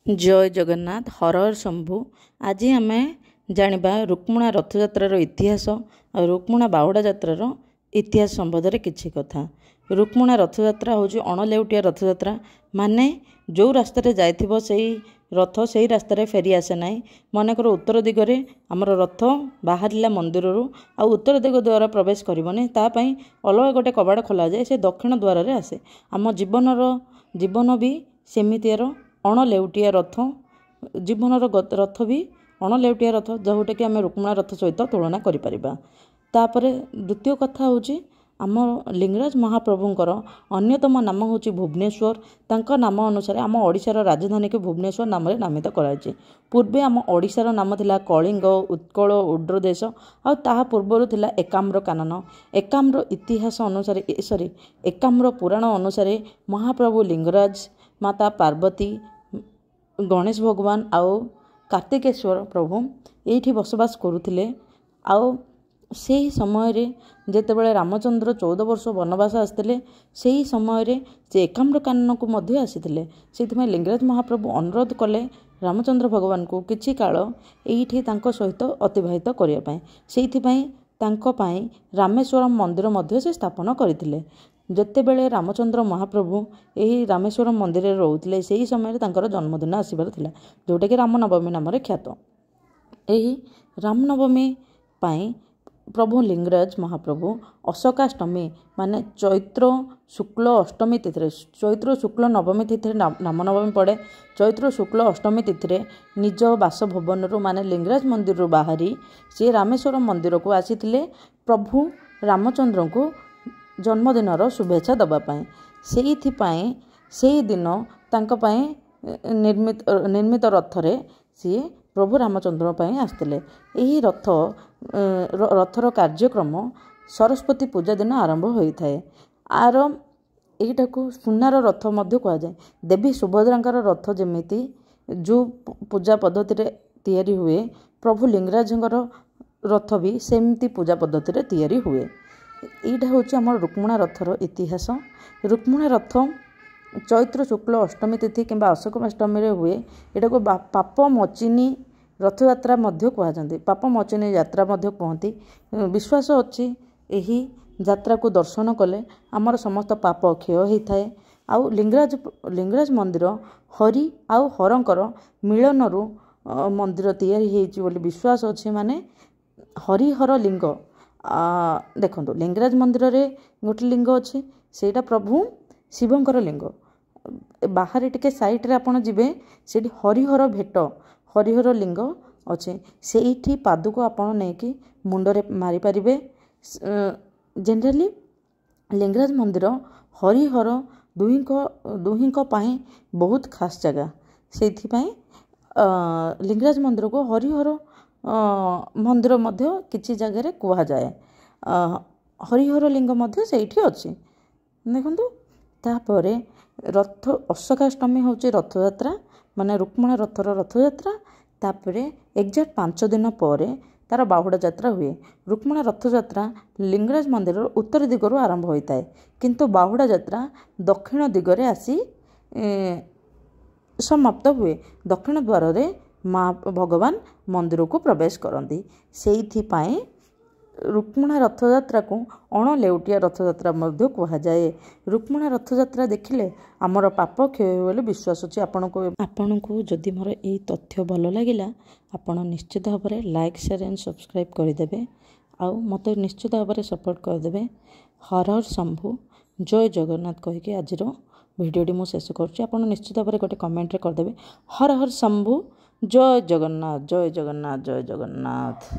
जय जगन्नाथ हर हर शंभु। आज आम जानिबा रुक्मणा रथयात्रार इतिहास और रुक्मणा बाहुड़ा यात्रार इतिहास संबंध में किछि कथा। रुक्मणा रथयात्रा हूँ अणलेउटिया रथयात्रा, माने जो रास्तार जाइथिबो सेही रथ से रास्तार फेरी आसे ना। मनकर उत्तर दिगरे आमर रथ बाहर मंदिर आ उत्तर दिग द्वारा प्रवेश करनी, तापाई अलग गोटे कबाड़ खोल जाए, से दक्षिण द्वार रे आसे। आम जीवन भी सेमितियार अणलेउटिया रथ, जीवनर रथ भी अणलेउटिया रथ, जोटा कि आम रुक्मणा रथ सहित तुलना करिपरिबा। तापरे द्वितीय कथा हूँ आम लिंगराज महाप्रभुंकर अन्यतम नाम हूँ भुवनेश्वर। तांका नाम अनुसार आम ओडिशार राजधानी को भुवनेश्वर नाम नामित कराई। पूर्वे आम ओडिशार नाम थिला कलिंग, उत्कल, उड्र देश, आ ताहा पूर्वर थिला एकाम्र कानन। एकाम्र इतिहास अनुसार एकाम्र पुराण अनुसार महाप्रभु लिंगराज, माता पार्वती, गणेश भगवान आउ कार्तिकेश्वर प्रभु ये बसवास करुथिले। आउ से समय जेतेबेले रामचंद्र 14 वर्ष वनवास आसते से समय से एकाम्र कानन को मध्य आसीथिले। से लिंगराज महाप्रभु अनुरोध कले रामचंद्र भगवान को किछि काल एठी तांको सहित अतिबाहित करिया पय। सेइथिपय तांको पय रामेश्वरम मंदिर मध्य से स्थापन करथिले। जेतेबेले रामचंद्र महाप्रभु यही रामेश्वरम मंदिर में रोते से समय तांकर जन्मदिन आसबार थिला, जोटा कि रामनवमी नाम ख्यात। यही रामनवमी पाई प्रभु लिंगराज महाप्रभु अशोकाष्टमी माने चैत्र शुक्ल अष्टमी तिथि, चैत्र शुक्ल नवमी तिथि रामनवमी पड़े। चैत्र शुक्ल अष्टमी तिथि निज बासभवन माने लिंगराज मंदिर बाहरी सी रामेश्वरम मंदिर को आसीथिले प्रभु रामचंद्र को जन्मदिनर शुभेच्छा दबापाई। से दिन तांको पाई निर्मित रथरे सी प्रभु रामचंद्र पाई आसते। यही रथर कार्यक्रम सरस्वती पूजा दिन आरंभ होता है। आर यहीटा को सुनार रथ मध्य कहुए। देवी सुभद्रांकर रथ जमीती जो पूजा पद्धति तैयारी हुए, प्रभु लिंगराजंकर रथ भी सेमती पूजा पद्धति तैयारी हुए। यहाँ हूँ आम रुक्मणा रथर इतिहास। रुक्मणा रथ चैत्र शुक्ल अष्टमी तिथि कि अशोकाष्टमी हुए। यहाँ को पाप मोचिनी रथयात्रा कहते, पाप मोचिनी यात्रा कहती। विश्वास अच्छी यही यात्रा को दर्शन कले आमर समस्त पाप क्षय होता है। आउ लिंगराज मंदिर हरि आउ हरंकर मिलन मंदिर तैयारी होती विश्वास अच्छे। माने हरिहर लिंग देखो, लिंगराज मंदिर रे गोटे लिंग अच्छे, सेटा प्रभु शिवंकर लिंग। बाहर टिके साइड रे आपण जिबे से हरिहर भेट, हरिहर लिंग अच्छे। से पादुक आपण नहीं मुंडरे मारी पारिबे। जनरली लिंगराज मंदिर हरिहर दुहींक पाई बहुत खास जगह। से लिंगराज मंदिर को हरिहर मंदिर मध्य किछि जगह कह जाए। हरिहर लिंग मध्य सेठी अच्छी। देखंतु तापरे रथ अशोकाष्टमी हूँ रथयात्रा, माने रुक्मणा रथर रथयात्रा। तापरे एग्जैक्ट 5 दिन पर तार बाहुड़ा यात्रा हुए। रुक्मणा रथयात्रा लिंगराज मंदिर उत्तर दिगरु आरंभ होता है, किंतु बाहुड़ा यात्रा दक्षिण दिगरे आसी समाप्त हुए। दक्षिण द्वार रे माँ भगवान मंदिर को प्रवेश करती। से रुक्मणा रथयात्रा को अणलेउटिया रथयात्रा कह जाए। रुक्मणा रथयात्रा देखिले आमर पाप क्षय बोली विश्वास अच्छे। आपण को जदि मोर यही तथ्य भल लगिला आपण निश्चित भाव में लाइक शेयर एंड सब्सक्राइब करदे। आउ मत निश्चित भाव में सपोर्ट करदे। हर हर शंभु जय जगन्नाथ कहीकि आज भिडियोटी मु शेष करुच्ची। आपण निश्चित भाव में गोटे कमेंट करदे हर हर शंभु जय जगन्नाथ जय जगन्नाथ जय जगन्नाथ।